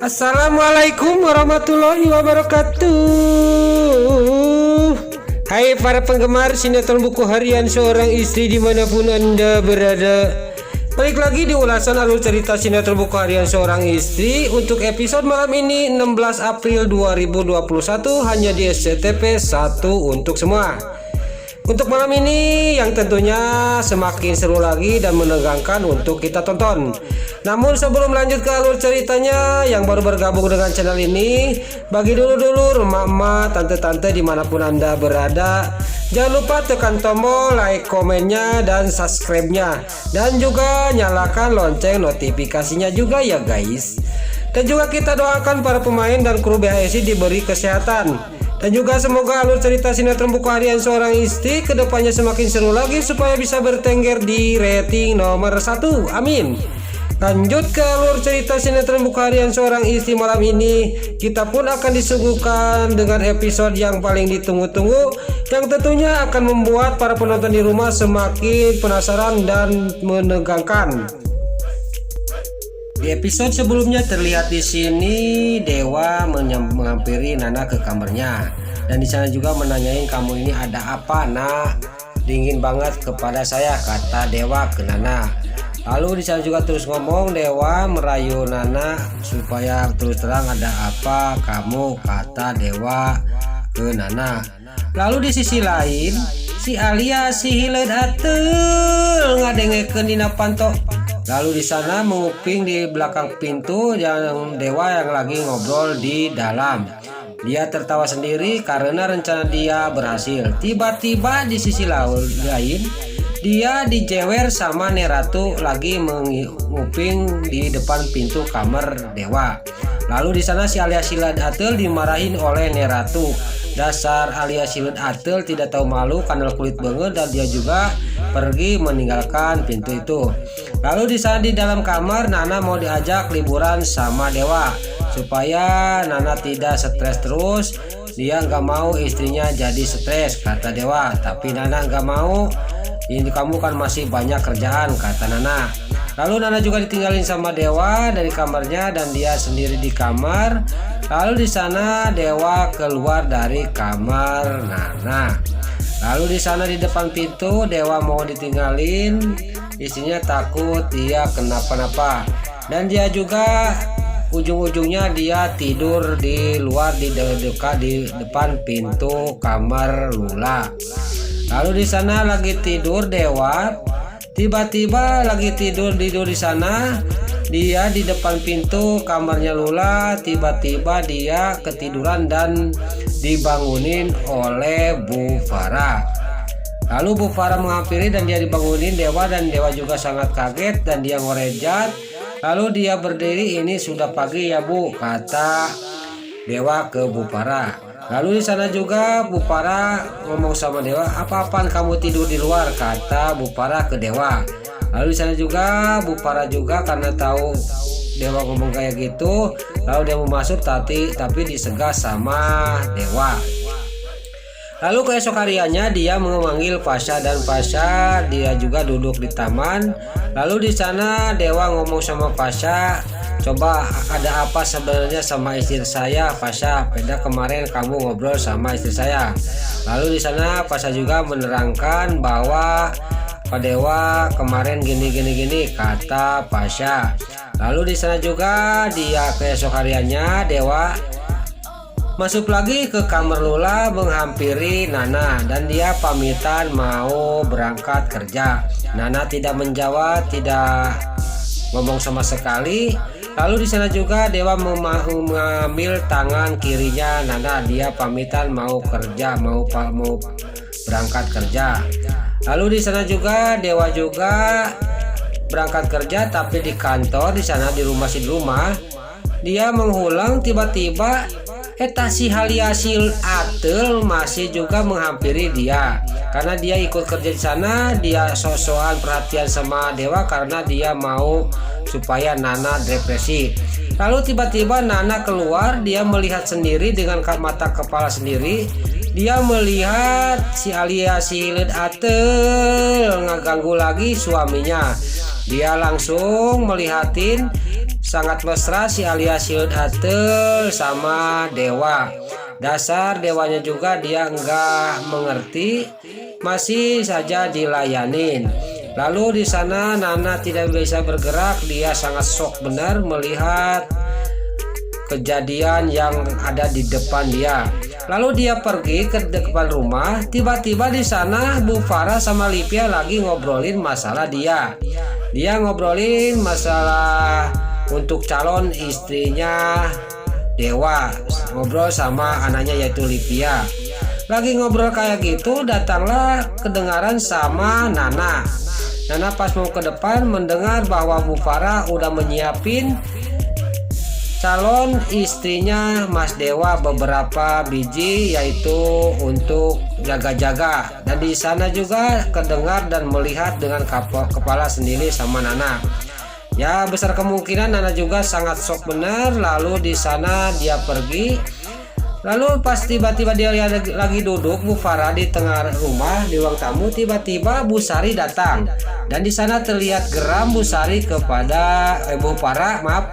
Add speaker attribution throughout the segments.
Speaker 1: Assalamualaikum warahmatullahi wabarakatuh. Hai para penggemar sinetron buku harian seorang istri dimanapun anda berada, balik lagi di ulasan alur cerita sinetron buku harian seorang istri untuk episode malam ini 16 April 2021 hanya di SCTV 1 untuk semua. Untuk malam ini yang tentunya semakin seru lagi dan menegangkan untuk kita tonton. Namun sebelum lanjut ke alur ceritanya, yang baru bergabung dengan channel ini, bagi dulu emak-emak, tante-tante dimanapun anda berada, jangan lupa tekan tombol like, komennya, dan subscribe-nya, dan juga nyalakan lonceng notifikasinya juga ya guys. Dan juga kita doakan para pemain dan kru BHSI diberi kesehatan. Dan juga semoga alur cerita sinetron buku harian seorang istri kedepannya semakin seru lagi supaya bisa bertengger di rating nomor 1. Amin. Lanjut ke alur cerita sinetron buku harian seorang istri malam ini, kita pun akan disuguhkan dengan episode yang paling ditunggu-tunggu, yang tentunya akan membuat para penonton di rumah semakin penasaran dan menegangkan. Di episode sebelumnya terlihat di sini Dewa menghampiri Nana ke kamarnya, dan di sana juga menanyain, kamu ini ada apa nak? Dingin banget kepada saya, kata Dewa ke Nana. Lalu di sana juga terus ngomong Dewa merayu Nana supaya terus terang ada apa kamu, kata Dewa ke Nana. Lalu di sisi lain si Alia si hileud ateul ngadengekeun dina panto. Lalu di sana menguping di belakang pintu yang Dewa yang lagi ngobrol di dalam. Dia tertawa sendiri karena rencana dia berhasil. Tiba-tiba di sisi lain dia dijewer sama Neratu lagi menguping di depan pintu kamar Dewa. Lalu di sana si Alia Silad Atel dimarahin oleh Neratu. Dasar Alia Silad Atel tidak tahu malu, kandel kulit banget, dan dia juga pergi meninggalkan pintu itu. Lalu di sana di dalam kamar Nana mau diajak liburan sama Dewa supaya Nana tidak stres terus. Dia nggak mau istrinya jadi stres, kata Dewa. Tapi Nana nggak mau. Ini kamu kan masih banyak kerjaan, kata Nana. Lalu Nana juga ditinggalin sama Dewa dari kamarnya dan dia sendiri di kamar. Lalu di sana Dewa keluar dari kamar Nana. Lalu di sana di depan pintu Dewa mau ditinggalin, istrinya takut dia kenapa-napa, dan dia juga ujung-ujungnya dia tidur di luar di depan pintu kamar Lula. Lalu di sana lagi tidur Dewa, tiba-tiba lagi tidur di sana, dia di depan pintu kamarnya Lula, tiba-tiba dia ketiduran dan dibangunin oleh Bu Farah. Lalu Bu Farah menghampiri dan dia dibangunin Dewa, dan Dewa juga sangat kaget dan dia ngorejat. Lalu dia berdiri, ini sudah pagi ya Bu, kata Dewa ke Bu Farah. Lalu di sana juga Bu Farah ngomong sama Dewa, apa-apaan kamu tidur di luar, kata Bu Farah ke Dewa. Lalu di sana juga Bu Farah juga karena tahu Dewa ngomong kayak gitu, lalu dia mau masuk tapi disegah sama Dewa. Lalu keesok hariannya dia memanggil Pasha, dan Pasha dia juga duduk di taman. Lalu di sana Dewa ngomong sama Pasha, coba ada apa sebenarnya sama istri saya Pasha? Beda kemarin kamu ngobrol sama istri saya. Lalu di sana Pasha juga menerangkan bahwa Pak Dewa kemarin gini, kata Pasha. Lalu di sana juga dia keesok hariannya Dewa masuk lagi ke kamar Lula menghampiri Nana, dan dia pamitan mau berangkat kerja. Nana tidak menjawab, tidak ngomong sama sekali. Lalu di sana juga Dewa mengambil tangan kirinya Nana, dia pamitan mau kerja, mau berangkat kerja. Lalu di sana juga Dewa juga berangkat kerja, tapi di kantor di sana di rumah dia menghulang, tiba-tiba si Haliasil Atel masih juga menghampiri dia karena dia ikut kerja di sana. Dia sok-sokan perhatian sama Dewa karena dia mau supaya Nana depresi. Lalu tiba-tiba Nana keluar, dia melihat sendiri dengan mata kepala sendiri dia melihat si Alia Silet Atel ngaganggu lagi suaminya. Dia langsung melihatin sangat mesra si Alia Silet Atel sama Dewa. Dasar Dewanya juga dia enggak mengerti, masih saja dilayanin. Lalu di sana Nana tidak bisa bergerak, dia sangat shock benar melihat kejadian yang ada di depan dia. Lalu dia pergi ke depan rumah. Tiba-tiba di sana Bu Farah sama Livia lagi ngobrolin masalah dia. Dia ngobrolin masalah untuk calon istrinya Dewa. Ngobrol sama anaknya yaitu Livia. Lagi ngobrol kayak gitu, datanglah kedengaran sama Nana. Nana pas mau ke depan mendengar bahwa Bu Farah udah menyiapin calon istrinya Mas Dewa beberapa biji, yaitu untuk jaga-jaga. Dan di sana juga kedengar dan melihat dengan kepala sendiri sama Nana. Ya, besar kemungkinan Nana juga sangat shock benar. Lalu di sana dia pergi. Lalu pas tiba-tiba dia lagi duduk Bu Farah di tengah rumah di ruang tamu, tiba-tiba Bu Sari datang. Dan di sana terlihat geram Bu Sari kepada Bu Farah, maaf.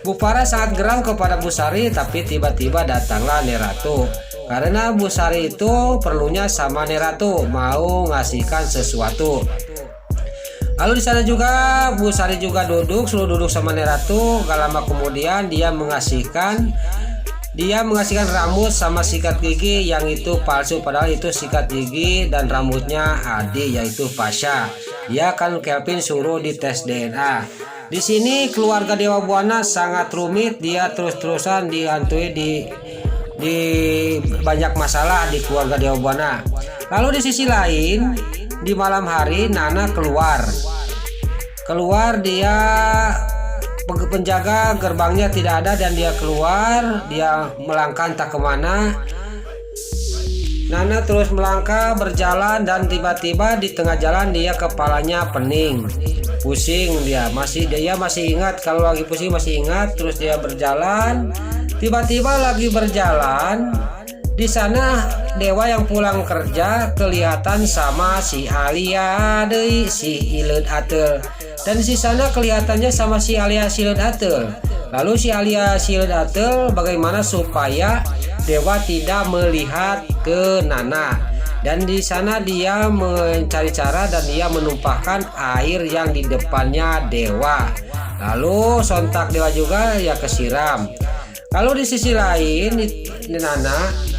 Speaker 1: Bu Farah sangat geram kepada Bu Sari, tapi tiba-tiba datanglah Neratu. Karena Bu Sari itu perlunya sama Neratu, mau ngasihkan sesuatu. Lalu di sana juga Bu Sari juga suruh duduk sama Neratu. Gak lama kemudian dia mengasihkan rambut sama sikat gigi yang itu palsu, padahal itu sikat gigi dan rambutnya Adi yaitu Pasha. Dia kan Kelvin suruh dites DNA. Di sini keluarga Dewa Buana sangat rumit, dia terus-terusan dihantui di banyak masalah di keluarga Dewa Buana. Lalu di sisi lain, di malam hari Nana keluar dia penjaga gerbangnya tidak ada dan dia keluar, dia melangkah entah kemana. Nana terus melangkah berjalan dan tiba-tiba di tengah jalan dia kepalanya pening, pusing. Dia masih ingat, kalau lagi pusing masih ingat. Terus dia berjalan, tiba-tiba lagi berjalan di sana Dewa yang pulang kerja kelihatan sama si Alia deui si Ileud Atel. Dan di sana kelihatannya sama si Alia Sileud Atel. Lalu si Alia Sileud Atel bagaimana supaya Dewa tidak melihat ke Nana. Dan di sana dia mencari cara dan dia menumpahkan air yang di depannya Dewa. Lalu sontak Dewa juga ya kesiram. Lalu di sisi lain di Nana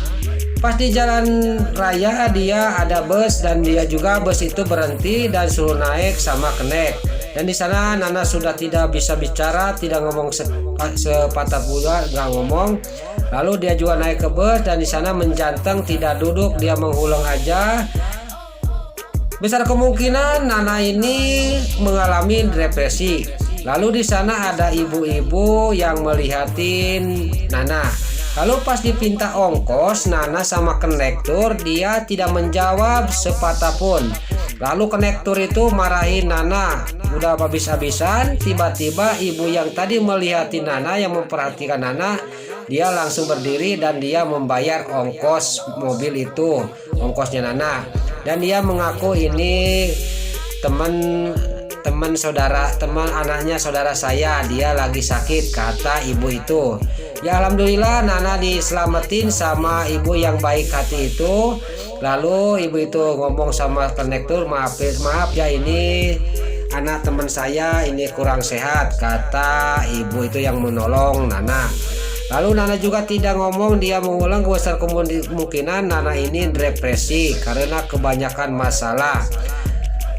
Speaker 1: pas di jalan raya dia ada bus dan dia juga bus itu berhenti dan suruh naik sama kenek. Dan di sana Nana sudah tidak bisa bicara, tidak ngomong sepatah pula, nggak ngomong. Lalu dia juga naik ke bus dan di sana menjanteng, tidak duduk, dia menghuleng aja. Besar kemungkinan Nana ini mengalami depresi. Lalu di sana ada ibu-ibu yang melihatin Nana. Lalu pas dipinta ongkos Nana sama konektor, dia tidak menjawab sepatah pun. Lalu konektor itu marahin Nana, udah habis-habisan. Tiba-tiba ibu yang tadi melihatin Nana, yang memperhatikan Nana, dia langsung berdiri dan dia membayar ongkos mobil itu, ongkosnya Nana. Dan dia mengaku ini teman anaknya saudara saya, dia lagi sakit, kata ibu itu. Ya alhamdulillah Nana diselamatin sama ibu yang baik hati itu. Lalu ibu itu ngomong sama konektor, maaf ya, ini anak teman saya ini kurang sehat, kata ibu itu yang menolong Nana. Lalu Nana juga tidak ngomong, dia mengulang besar kemungkinan Nana ini depresi karena kebanyakan masalah.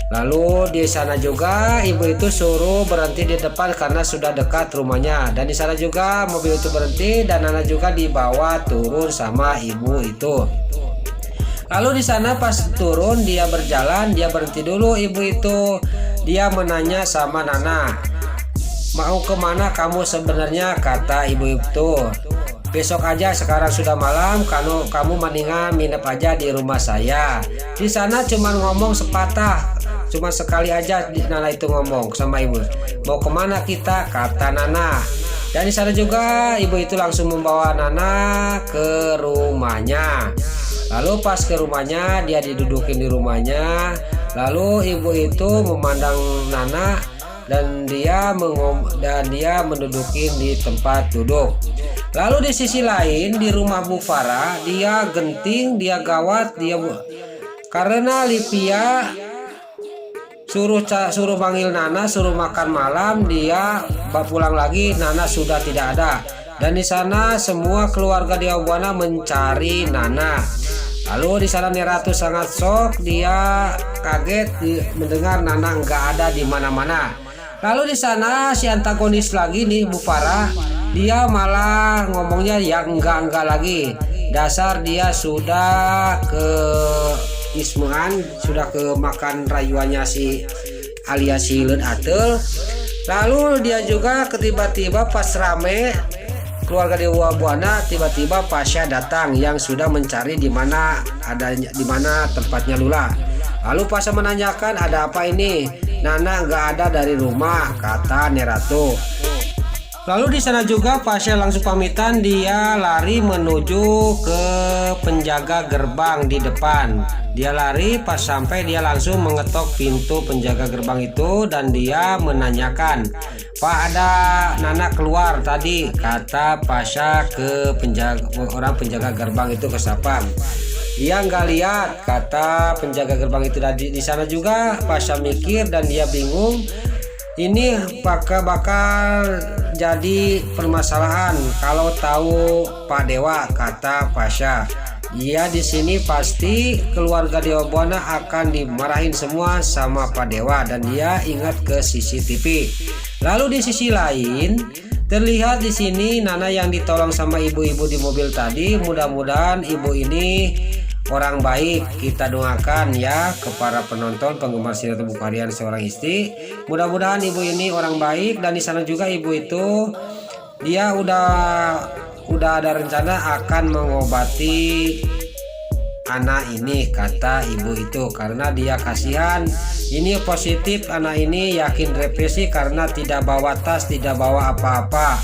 Speaker 1: Lalu di sana juga ibu itu suruh berhenti di depan karena sudah dekat rumahnya. Dan di sana juga mobil itu berhenti dan Nana juga dibawa turun sama ibu itu. Lalu di sana pas turun dia berjalan, dia berhenti dulu ibu itu. Dia menanya sama Nana, mau kemana kamu sebenarnya, kata ibu itu. Besok aja, sekarang sudah malam, kamu mendingan nginep aja di rumah saya. Di sana cuma ngomong sepatah, cuma sekali aja Nana itu ngomong sama ibu, mau kemana kita, kata Nana. Dan di sana juga ibu itu langsung membawa Nana ke rumahnya. Lalu pas ke rumahnya, dia didudukin di rumahnya. Lalu ibu itu memandang Nana dan dia mendudukin di tempat duduk. Lalu di sisi lain di rumah Bu Farah, dia genting, dia gawat, karena Livia suruh panggil Nana, suruh makan malam, dia pulang lagi, Nana sudah tidak ada. Dan di sana semua keluarga di Buana mencari Nana. Lalu di sana Neratu sangat shock, dia kaget mendengar Nana nggak ada di mana-mana. Lalu di sana si antagonis lagi nih Bu Farah, dia malah ngomongnya yang enggak lagi. Dasar dia sudah ke ismuan, sudah ke makan rayuannya si alias si Leun Atel. Lalu dia juga tiba-tiba pas rame keluarga Dewa Buana, tiba-tiba Pasha datang yang sudah mencari di mana tempatnya Lula. Lalu Pasha menanyakan, ada apa ini? Nana nggak ada dari rumah, kata Neratu. Lalu di sana juga Pasha langsung pamitan, dia lari menuju ke penjaga gerbang di depan. Dia lari, pas sampai dia langsung mengetok pintu penjaga gerbang itu dan dia menanyakan, Pak, ada Nana keluar tadi, kata Pasha ke orang penjaga gerbang itu ke sapam. Dia nggak lihat, kata penjaga gerbang itu tadi. Di sana juga Pasha mikir dan dia bingung. Ini bakal jadi permasalahan kalau tahu Pak Dewa, kata Pasha. Iya, di sini pasti keluarga Dewa Buana akan dimarahin semua sama Pak Dewa dan dia ingat ke CCTV. Lalu di sisi lain terlihat di sini Nana yang ditolong sama ibu-ibu di mobil tadi. Mudah-mudahan ibu ini orang baik. Kita doakan ya ke para penonton penggemar sinetron Buku Harian Seorang Istri. Mudah-mudahan ibu ini orang baik. Dan di sana juga ibu itu dia udah ada rencana akan mengobati anak ini, kata ibu itu, karena dia kasihan. Ini positif, anak ini yakin depresi karena tidak bawa tas, tidak bawa apa-apa.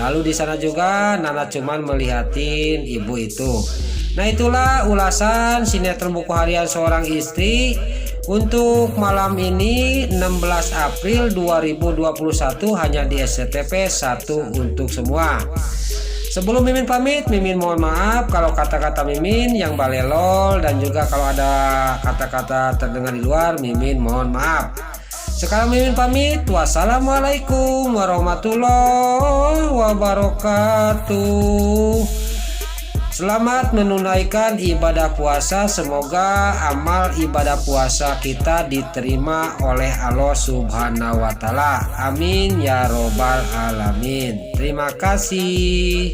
Speaker 1: Lalu di sana juga Nana cuman melihatin ibu itu. Nah, itulah ulasan sinetron Buku Harian Seorang Istri untuk malam ini 16 April 2021 hanya di SCTV 1 untuk semua. Sebelum Mimin pamit, Mimin mohon maaf kalau kata-kata Mimin yang balelol dan juga kalau ada kata-kata terdengar di luar, Mimin mohon maaf. Sekarang Mimin pamit. Wassalamualaikum warahmatullahi wabarakatuh. Selamat menunaikan ibadah puasa. Semoga amal ibadah puasa kita diterima oleh Allah Subhanahu wa Ta'ala. Amin ya robbal alamin. Terima kasih.